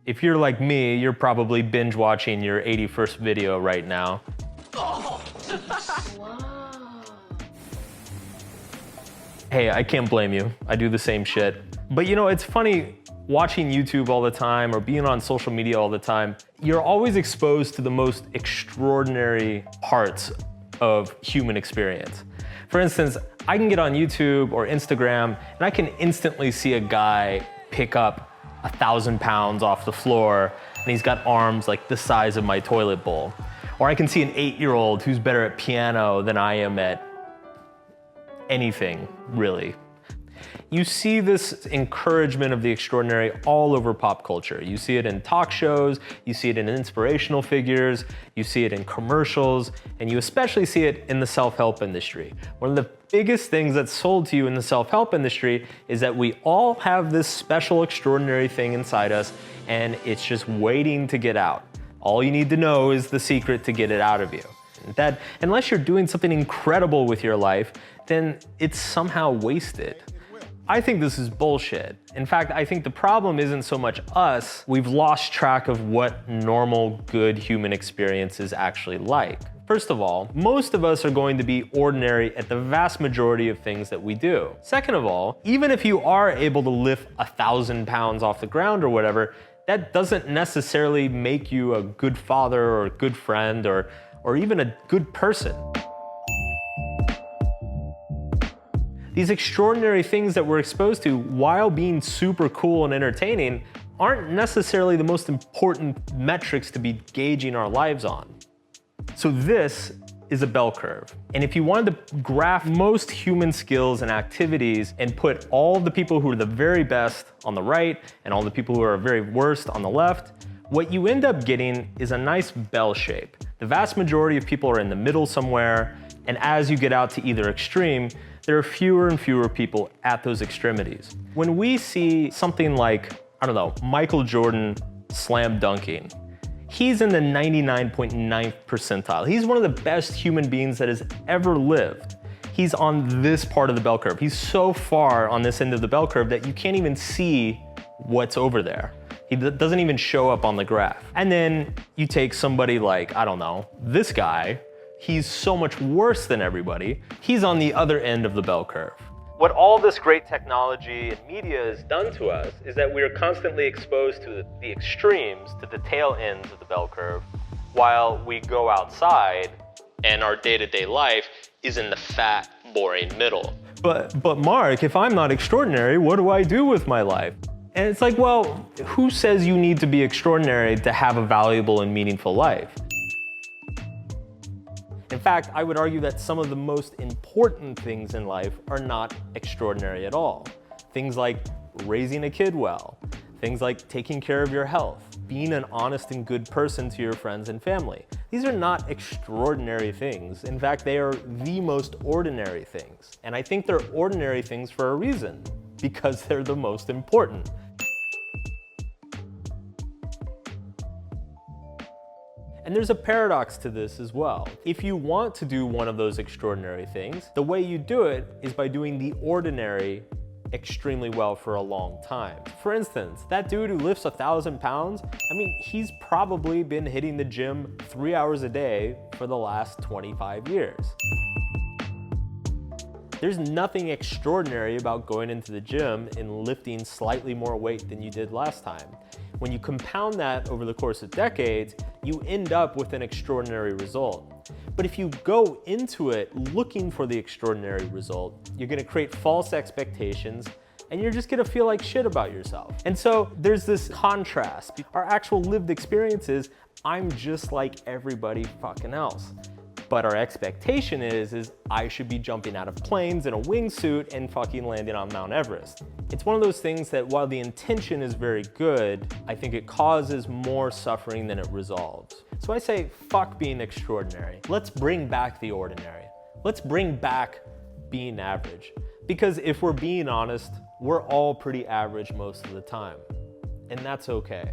If you're like me, you're probably binge watching your 81st video right now. Wow. Hey, I can't blame you. I do the same shit. But you know, it's funny watching YouTube all the time or being on social media all the time. You're always exposed to the most extraordinary parts of human experience. For instance, I can get on YouTube or Instagram and I can instantly see a guy pick up 1,000 pounds off the floor and he's got arms like the size of my toilet bowl. Or I can see an 8-year-old who's better at piano than I am at anything, really. You see this encouragement of the extraordinary all over pop culture. You see it in talk shows, you see it in inspirational figures, you see it in commercials, and you especially see it in the self-help industry. One of the biggest things that's sold to you in the self-help industry is that we all have this special extraordinary thing inside us, and it's just waiting to get out. All you need to know is the secret to get it out of you. That unless you're doing something incredible with your life, then it's somehow wasted. I think this is bullshit. In fact, I think the problem isn't so much us, we've lost track of what normal, good human experience is actually like. First of all, most of us are going to be ordinary at the vast majority of things that we do. Second of all, even if you are able to lift 1,000 pounds off the ground or whatever, that doesn't necessarily make you a good father or a good friend or even a good person. These extraordinary things that we're exposed to while being super cool and entertaining aren't necessarily the most important metrics to be gauging our lives on. So this is a bell curve. And if you wanted to graph most human skills and activities and put all the people who are the very best on the right and all the people who are very worst on the left, what you end up getting is a nice bell shape. The vast majority of people are in the middle somewhere, and as you get out to either extreme, there are fewer and fewer people at those extremities. When we see something like, I don't know, Michael Jordan slam dunking, he's in the 99.9th percentile. He's one of the best human beings that has ever lived. He's on this part of the bell curve. He's so far on this end of the bell curve that you can't even see what's over there. He doesn't even show up on the graph. And then you take somebody like, I don't know, this guy, he's so much worse than everybody. He's on the other end of the bell curve. What all this great technology and media has done to us is that we are constantly exposed to the extremes, to the tail ends of the bell curve, while we go outside and our day-to-day life is in the fat, boring middle. But Mark, if I'm not extraordinary, what do I do with my life? And it's like, well, who says you need to be extraordinary to have a valuable and meaningful life? In fact, I would argue that some of the most important things in life are not extraordinary at all. Things like raising a kid well, things like taking care of your health, being an honest and good person to your friends and family. These are not extraordinary things. In fact, they are the most ordinary things. And I think they're ordinary things for a reason, because they're the most important. And there's a paradox to this as well. If you want to do one of those extraordinary things, the way you do it is by doing the ordinary extremely well for a long time. For instance, that dude who lifts 1,000 pounds, I mean, he's probably been hitting the gym 3 hours a day for the last 25 years. There's nothing extraordinary about going into the gym and lifting slightly more weight than you did last time. When you compound that over the course of decades, you end up with an extraordinary result. But if you go into it looking for the extraordinary result, you're gonna create false expectations and you're just gonna feel like shit about yourself. And so there's this contrast. Our actual lived experience is, I'm just like everybody fucking else. But our expectation is I should be jumping out of planes in a wingsuit and fucking landing on Mount Everest. It's one of those things that while the intention is very good, I think it causes more suffering than it resolves. So I say, fuck being extraordinary. Let's bring back the ordinary. Let's bring back being average. Because if we're being honest, we're all pretty average most of the time. And that's okay.